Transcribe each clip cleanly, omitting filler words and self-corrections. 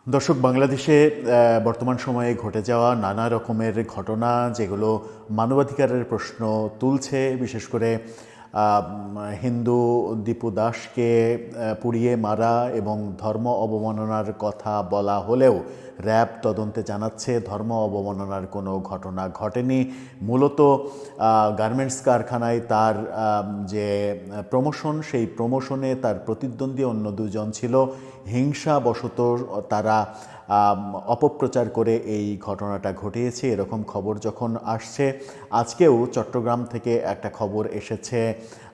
দর্শক, বাংলাদেশে বর্তমান সময়ে ঘটে যাওয়া নানা রকমের ঘটনা যেগুলো মানবাধিকারের প্রশ্ন তুলছে, বিশেষ করে হিন্দু দীপু দাসকে পুড়িয়ে মারা এবং ধর্ম অবমাননার কথা বলা হলেও র্যাব তদন্তে জানাচ্ছে ধর্ম অবমাননার কোনো ঘটনা ঘটেনি। মূলত গার্মেন্টস কারখানায় তার যে প্রমোশন, সেই প্রমোশনে তার প্রতিদ্বন্দ্বী অন্য দুজন ছিল। হিংসাবশত তারা অপপ্রচার করে এই ঘটনাটা ঘটিয়েছে, এরকম খবর যখন আসছে। আজকেও চট্টগ্রাম থেকে একটা খবর এসেছে,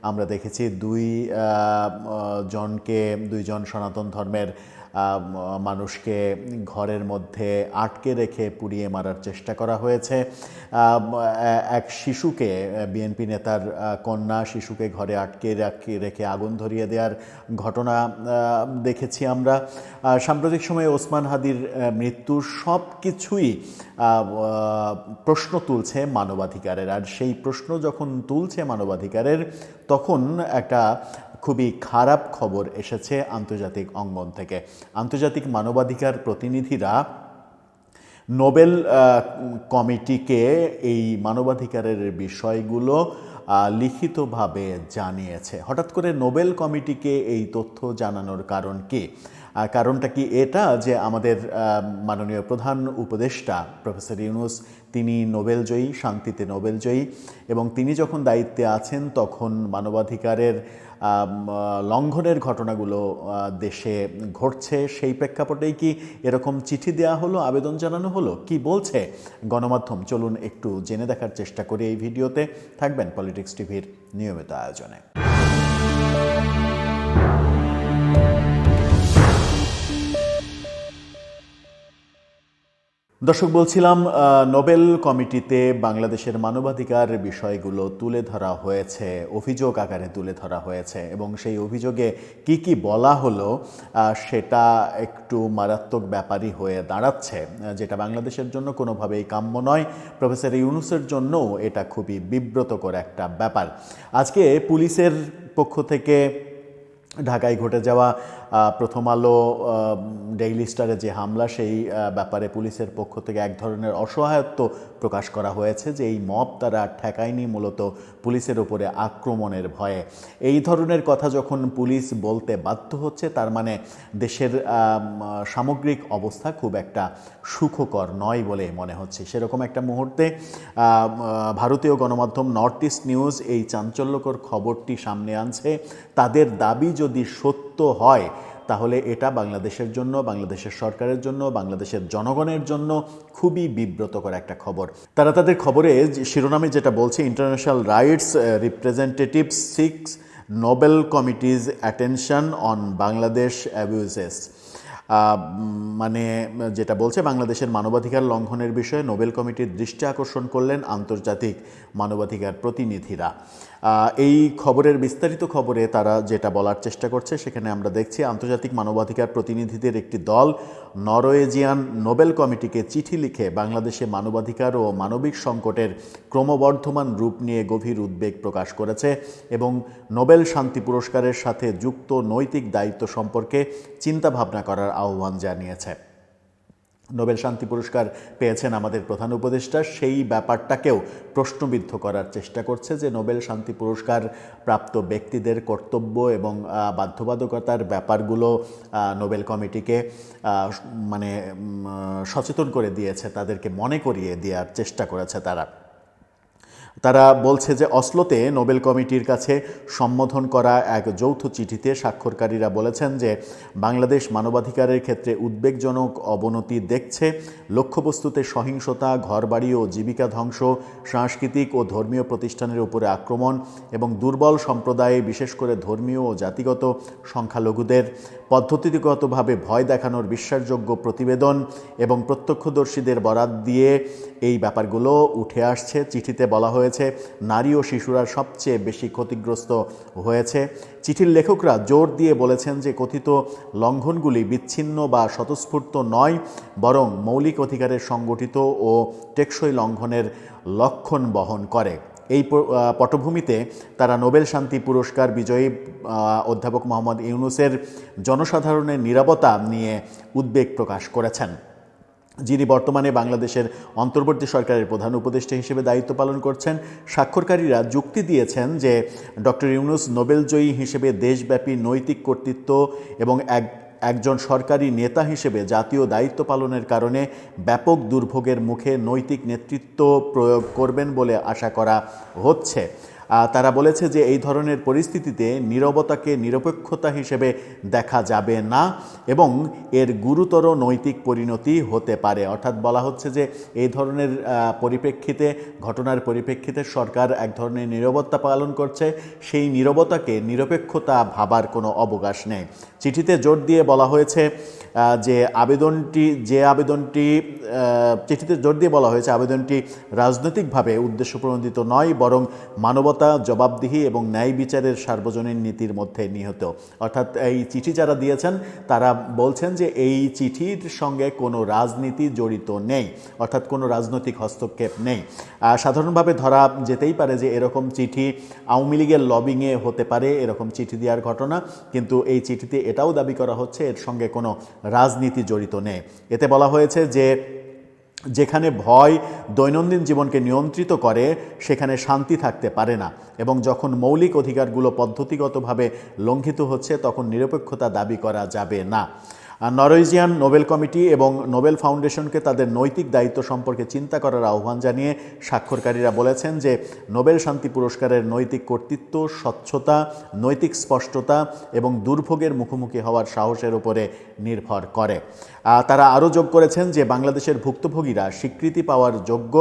আমরা দেখেছি দুইজন সনাতন ধর্মের মানুষকে ঘরের মধ্যে আটকে রেখে পুড়িয়ে মারার চেষ্টা করা হয়েছে। এক শিশুকে, বিএনপি নেতার কন্যা শিশুকে ঘরে আটকে রেখে আগুন ধরিয়ে দেওয়ার ঘটনা দেখেছি আমরা। সাম্প্রতিক সময়ে ওসমান হাদির মৃত্যু সব কিছুই প্রশ্ন তুলছে মানবাধিকারের। আর সেই প্রশ্ন যখন তুলছে মানবাধিকারের, তখন একটা খুবই খারাপ খবর এসেছে আন্তর্জাতিক অঙ্গন থেকে। আন্তর্জাতিক মানবাধিকার প্রতিনিধিরা নোবেল কমিটিকে এই মানবাধিকারের বিষয়গুলো লিখিতভাবে জানিয়েছে। হঠাৎ করে নোবেল কমিটিকে এই তথ্য জানানোর কারণ কি? কারণটা কি এটা যে আমাদের মাননীয় প্রধান উপদেষ্টা প্রফেসর ইউনূস, তিনি নোবেলজয়ী, শান্তিতে নোবেলজয়ী, এবং তিনি যখন দায়িত্বে আছেন তখন মানবাধিকারের লঙ্ঘনের ঘটনাগুলো দেশে ঘটছে। সেই প্রেক্ষাপটেই কি এরকম চিঠি দেওয়া হলো, আবেদন জানানো হলো? কি বলছে গণমাধ্যম, চলুন একটু জেনে দেখার চেষ্টা করি এই ভিডিওতে। থাকবেন পলিটিক্স টিভির নিয়মিত আয়োজনে। দর্শক, বলছিলাম নোবেল কমিটিতে বাংলাদেশের মানবাধিকার বিষয়গুলো তুলে ধরা হয়েছে, অভিযোগ আকারে তুলে ধরা হয়েছে, এবং সেই অভিযোগে কি কি বলা হলো সেটা একটু মারাত্মক ব্যাপারই হয়ে দাঁড়াচ্ছে, যেটা বাংলাদেশের জন্য কোনোভাবেই কাম্য নয়। প্রফেসর ইউনূসের জন্যও এটা খুবই বিব্রতকর একটা ব্যাপার। আজকে পুলিশের পক্ষ থেকে ঢাকায় ঘটে যাওয়া প্রথম আলো ডেইলি স্টারে যে হামলা, সেই ব্যাপারে পুলিশের পক্ষ থেকে এক ধরনের অসহায়ত্ব প্রকাশ করা হয়েছে যে এই মব তারা ঠেকায়নি, মূলত পুলিশের উপরে আক্রমণের ভয়ে। এই ধরনের কথা যখন পুলিশ বলতে বাধ্য হচ্ছে, তার মানে দেশের সামগ্রিক অবস্থা খুব একটা সুখকর নয় বলে মনে হচ্ছে। সেরকম একটা মুহূর্তে ভারতীয় গণমাধ্যম নর্থ ইস্ট নিউজ এই চাঞ্চল্যকর খবরটি সামনে আনছে। তাদের দাবি যদি সত্য হয়, তাহলে এটা বাংলাদেশের জন্য, বাংলাদেশের সরকারের জন্য, বাংলাদেশের জনগণের জন্য খুবই বিব্রতকর একটা খবর। তারা তাদের খবরে শিরোনামে যেটা বলছে, international rights representative six Nobel committees attention on Bangladesh abuses. মানে যেটা বলছে, বাংলাদেশের মানবাধিকার লঙ্ঘনের বিষয়ে নোবেল কমিটির দৃষ্টি আকর্ষণ করলেন আন্তর্জাতিক মানবাধিকার প্রতিনিধিরা। এই খবরের বিস্তারিত খবরে তারা যেটা বলার চেষ্টা করছে, সেখানে আমরা দেখছি আন্তর্জাতিক মানবাধিকার প্রতিনিধিদের একটি দল নরওয়েজিয়ান নোবেল কমিটিকে চিঠি লিখে বাংলাদেশে মানবাধিকার ও মানবিক সংকটের ক্রমবর্ধমান রূপ নিয়ে গভীর উদ্বেগ প্রকাশ করেছে এবং নোবেল শান্তি পুরস্কারের সাথে যুক্ত নৈতিক দায়িত্ব সম্পর্কে চিন্তাভাবনা করার আহ্বান জানিয়েছে। নোবেল শান্তি পুরস্কার পেয়েছেন আমাদের প্রধান উপদেষ্টা, সেই ব্যাপারটাকেও প্রশ্নবিদ্ধ করার চেষ্টা করছে যে নোবেল শান্তি পুরস্কার প্রাপ্ত ব্যক্তিদের কর্তব্য এবং বাধ্যবাধকতার ব্যাপারগুলো নোবেল কমিটিকে মানে সচেতন করে দিয়েছে, তাদেরকে মনে করিয়ে দেওয়ার চেষ্টা করেছে তারা বলছে যে অসলোতে নোবেল কমিটির কাছে সম্বোধন করা এক যৌথ চিঠিতে স্বাক্ষরকারীরা বলেছেন যে বাংলাদেশ মানবাধিকারের ক্ষেত্রে উদ্বেগজনক অবনতি দেখছে। লক্ষ্যবস্তুতে সহিংসতা, ঘরবাড়ি ও জীবিকা ধ্বংস, সাংস্কৃতিক ও ধর্মীয় প্রতিষ্ঠানের উপরে আক্রমণ এবং দুর্বল সম্প্রদায়ে, বিশেষ করে ধর্মীয় ও জাতিগত সংখ্যালঘুদের পদ্ধতিগতভাবে ভয় দেখানোর বিশ্বাসযোগ্য প্রতিবেদন এবং প্রত্যক্ষদর্শীদের বরাত দিয়ে এই ব্যাপারগুলো উঠে আসছে। চিঠিতে বলা হয়েছে নারী ও শিশুরা সবচেয়ে বেশি ক্ষতিগ্রস্ত হয়েছে। চিঠির লেখকরা জোর দিয়ে বলেছেন যে কথিত লঙ্ঘনগুলি বিচ্ছিন্ন বা স্বতঃস্ফূর্ত নয়, বরং মৌলিক অধিকারের সংগঠিত ও টেকসই লঙ্ঘনের লক্ষণ বহন করে। এই পটভূমিতে তারা নোবেল শান্তি পুরস্কার বিজয়ী অধ্যাপক মোহাম্মদ ইউনূসের জনসাধারণের নীরবতা নিয়ে উদ্বেগ প্রকাশ করেছেন, যিনি বর্তমানে বাংলাদেশের অন্তর্বর্তী সরকারের প্রধান উপদেষ্টা হিসেবে দায়িত্ব পালন করছেন। স্বাক্ষরকারীরা যুক্তি দিয়েছেন যে ডক্টর ইউনূস নোবেলজয়ী হিসেবে দেশব্যাপী নৈতিক কর্তৃত্ব এবং একজন সরকারি নেতা হিসেবে জাতীয় দায়িত্ব পালনের কারণে ব্যাপক দুর্ভোগের মুখে নৈতিক নেতৃত্ব প্রয়োগ করবেন বলে আশা করা হচ্ছে। তারা বলেছে যে এই ধরনের পরিস্থিতিতে নীরবতাকে নিরপেক্ষতা হিসেবে দেখা যাবে না এবং এর গুরুতর নৈতিক পরিণতি হতে পারে। অর্থাৎ বলা হচ্ছে যে এই ধরনের পরিপ্রেক্ষিতে, ঘটনার পরিপ্রেক্ষিতে সরকার এক ধরনের নীরবতা পালন করছে, সেই নীরবতাকে নিরপেক্ষতা ভাবার কোনো অবকাশ নেই। চিঠিতে জোর দিয়ে বলা হয়েছে যে চিঠিতে জোর দিয়ে বলা হয়েছে আবেদনটি রাজনৈতিকভাবে উদ্দেশ্যপ্রণোদিত নয়, বরং মানবতা, জবাবদিহি এবং ন্যায় বিচারের সার্বজনীন নীতির মধ্যে নিহিত। অর্থাৎ এই চিঠি যারা দিয়েছেন তারা বলছেন যে এই চিঠির সঙ্গে কোনো রাজনীতি জড়িত নেই, অর্থাৎ কোনো রাজনৈতিক হস্তক্ষেপ নেই। সাধারণভাবে ধরা যেতেই পারে যে এরকম চিঠি আওয়ামী লীগের লবিংয়ে হতে পারে এরকম চিঠি দেওয়ার ঘটনা, কিন্তু এই চিঠিতে এটাও দাবি করা হচ্ছে এর সঙ্গে কোনো রাজনীতি জড়িত নেই। এতে বলা হয়েছে যে যেখানে ভয় দৈনন্দিন জীবনকে নিয়ন্ত্রিত করে সেখানে শান্তি থাকতে পারে না, এবং যখন মৌলিক অধিকারগুলো পদ্ধতিগতভাবে লঙ্ঘিত হচ্ছে তখন নিরপেক্ষতা দাবি করা যাবে না। নরওয়েজিয়ান নোবেল কমিটি এবং নোবেল ফাউন্ডেশনকে তাদের নৈতিক দায়িত্ব সম্পর্কে চিন্তা করার আহ্বান জানিয়ে স্বাক্ষরকারীরা বলেছেন যে নোবেল শান্তি পুরস্কারের নৈতিক কর্তৃত্ব স্বচ্ছতা, নৈতিক স্পষ্টতা এবং দুর্ভোগের মুখোমুখি হওয়ার সাহসের উপরে নির্ভর করে। তারা আরও যোগ করেছেন যে বাংলাদেশের ভুক্তভোগীরা স্বীকৃতি পাওয়ার যোগ্য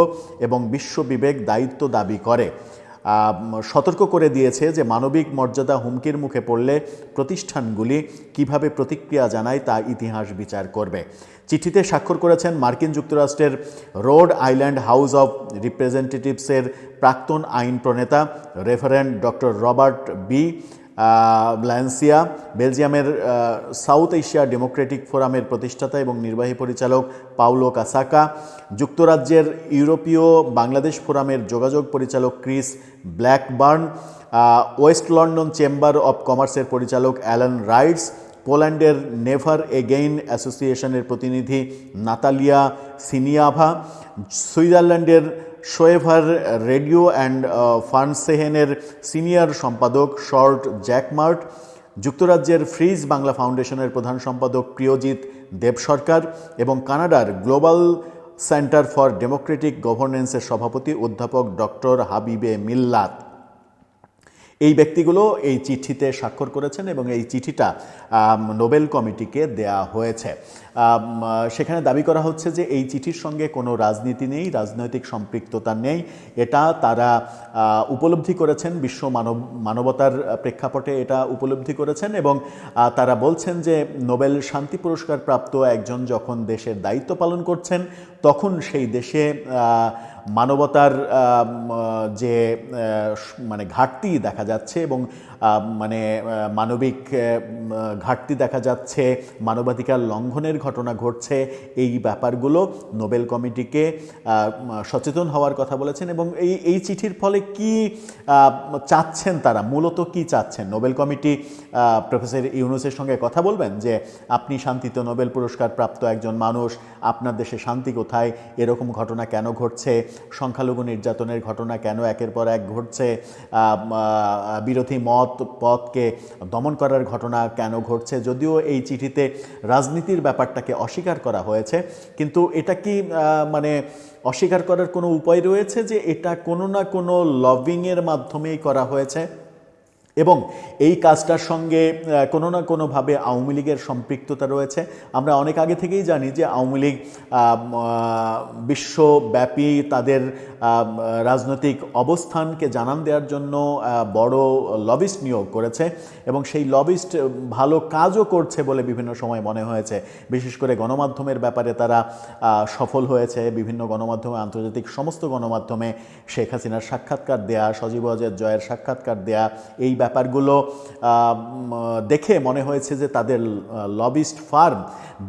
এবং বিশ্ববিবেক দায়িত্ব দাবি করে। সতর্ক করে দিয়েছে যে মানবিক মর্যাদা হুমকির মুখে পড়লে প্রতিষ্ঠানগুলি কিভাবে প্রতিক্রিয়া জানায় তা ইতিহাস বিচার করবে। চিঠিতে স্বাক্ষর করেছেন মার্কিন যুক্তরাষ্ট্রের রোড আইল্যান্ড হাউস অব রিপ্রেজেন্টেটিভসের প্রাক্তন আইন প্রণেতা রেভারেন্ড ডক্টর রবার্ট বি ব্ল্যান্সিয়া, বেলজিয়ামের সাউথ এশিয়া ডেমোক্রেটিক ফোরামের প্রতিষ্ঠাতা এবং নির্বাহী পরিচালক পাউলো কাসাকা, যুক্তরাজ্যের ইউরোপীয় বাংলাদেশ ফোরামের যোগাযোগ পরিচালক Chris Blackburn, West London chamber of কমার্সের পরিচালক অ্যালান রাইটস, পোল্যান্ডের নেভার এগেইন অ্যাসোসিয়েশনের প্রতিনিধি নাতালিয়া সিনিয়াভা, সুইজারল্যান্ডের শোয়েভার রেডিও অ্যান্ড ফার্নসেহেনের সিনিয়র সম্পাদক শর্ট জ্যাকমার্ট, যুক্তরাজ্যের ফ্রিজ বাংলা ফাউন্ডেশনের প্রধান সম্পাদক প্রিয়জিৎ দেবসরকার এবং কানাডার গ্লোবাল সেন্টার ফর ডেমোক্রেটিক গভর্নেন্সের সভাপতি অধ্যাপক ডক্টর হাবিবে মিল্লাত। এই ব্যক্তিগুলো এই চিঠিতে স্বাক্ষর করেছেন এবং এই চিঠিটা নোবেল কমিটিকে দেয়া হয়েছে। সেখানে দাবি করা হচ্ছে যে এই চিঠির সঙ্গে কোনো রাজনীতি নেই, রাজনৈতিক সম্পৃক্ততা নেই, এটা তারা উপলব্ধি করেছেন, বিশ্ব মানবতার প্রেক্ষাপটে এটা উপলব্ধি করেছেন এবং তারা বলছেন যে নোবেল শান্তি পুরস্কার প্রাপ্ত একজন যখন দেশের দায়িত্ব পালন করছেন তখন সেই দেশে মানবতার যে মানে ঘাটতি দেখা যাচ্ছে এবং মানে মানবিক ঘাটতি দেখা যাচ্ছে, মানবাধিকার লঙ্ঘনের ঘটনা ঘটছে, এই ব্যাপারগুলো নোবেল কমিটিকে সচেতন হওয়ার কথা বলেছেন। এবং এই চিঠির ফলে কি চাচ্ছেন তারা, মূলত কি চাচ্ছেন? নোবেল কমিটি প্রফেসর ইউনূসের সঙ্গে কথা বলবেন যে আপনি শান্তিতে নোবেল পুরস্কার প্রাপ্ত একজন মানুষ, আপনার দেশে শান্তি কোথায়, এরকম ঘটনা কেন ঘটছে, সংখ্যালঘু নির্যাতনের ঘটনা কেন একের পর এক ঘটছে, বিরোধী পথকে দমন করার ঘটনা কেন ঘটছে। যদিও এই চিঠিতে রাজনীতির ব্যাপারটাকে অস্বীকার করা হয়েছে, কিন্তু এটা কি মানে অস্বীকার করার কোনো উপায় রয়েছে যে এটা কোনো না কোনো লবিংয়ের মাধ্যমেই করা হয়েছে এবং এই কাজটার সঙ্গে কোনো না কোনোভাবে আওয়ামী লীগের সম্পৃক্ততা রয়েছে? আমরা অনেক আগে থেকেই জানি যে আওয়ামী লীগ বিশ্বব্যাপী তাদের রাজনৈতিক অবস্থানকে জানান দেওয়ার জন্য বড় লবিস্ট নিয়োগ করেছে এবং সেই লবিস্ট ভালো কাজও করছে বলে বিভিন্ন সময় মনে হয়েছে। বিশেষ করে গণমাধ্যমের ব্যাপারে তারা সফল হয়েছে। বিভিন্ন গণমাধ্যমে, আন্তর্জাতিক সমস্ত গণমাধ্যমে শেখ হাসিনার সাক্ষাৎকার দেয়া, সজীব ওয়াজেদ জয়ের সাক্ষাৎকার দেয়া, এই ব্যাপারগুলো দেখে মনে হয়েছে যে তাদের লবিস্ট ফার্ম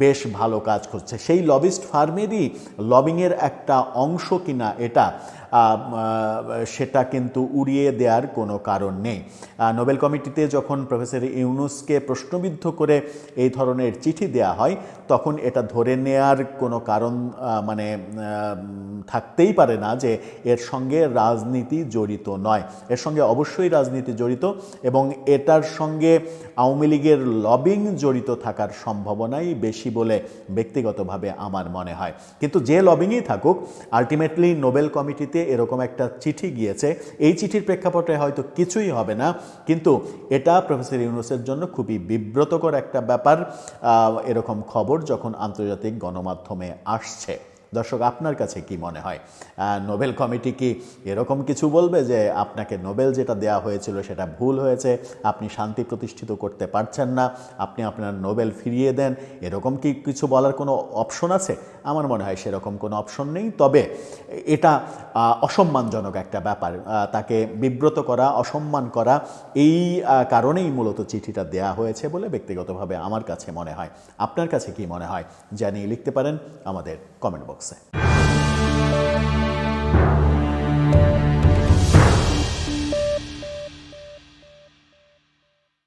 বেশ ভালো কাজ করছে। সেই লবিস্ট ফার্মেরই লবিংয়ের একটা অংশ কিনা এটা সেটা কিন্তু উড়িয়ে দেওয়ার কোনো কারণ নেই। নোবেল কমিটিতে যখন প্রফেসর ইউনূসকে প্রশ্নবিদ্ধ করে এই ধরনের চিঠি দেয়া হয় তখন এটা ধরে নেয়ার কোনো কারণ মানে থাকতেই পারে না যে এর সঙ্গে রাজনীতি জড়িত নয়। এর সঙ্গে অবশ্যই রাজনীতি জড়িত এবং এটার সঙ্গে আওয়ামী লীগের লবিং জড়িত থাকার সম্ভাবনাই বেশি বলে ব্যক্তিগতভাবে আমার মনে হয়। কিন্তু যে লবিংই থাকুক, আলটিমেটলি নোবেল কমিটিতে এরকম একটা চিঠি গিয়েছে। এই চিঠির প্রেক্ষাপটে হয়তো কিছুই হবে না, কিন্তু এটা প্রফেসর ইউনূসের জন্য খুবই বিব্রতকর একটা ব্যাপার এরকম খবর যখন আন্তর্জাতিক গণমাধ্যমে আসছে। দর্শক, আপনার কাছে কি মনে হয়? নোবেল কমিটি কি এরকম কিছু বলবে যে আপনাকে নোবেল যেটা দেয়া হয়েছিল সেটা ভুল হয়েছে, আপনি শান্তি প্রতিষ্ঠিত করতে পারছেন না, আপনি আপনার নোবেল ফিরিয়ে দেন, এরকম কি কিছু বলার কোনো অপশন আছে? আমার মনে হয় সেরকম কোনো অপশন নেই। তবে এটা অসম্মানজনক একটা ব্যাপার, তাকে বিব্রত করা, অসম্মান করা, এই কারণেই মূলত চিঠিটা দেয়া হয়েছে বলে ব্যক্তিগতভাবে আমার কাছে মনে হয়। আপনার কাছে কি মনে হয় জানিয়ে লিখতে পারেন আমাদের কমেন্ট বক্সে।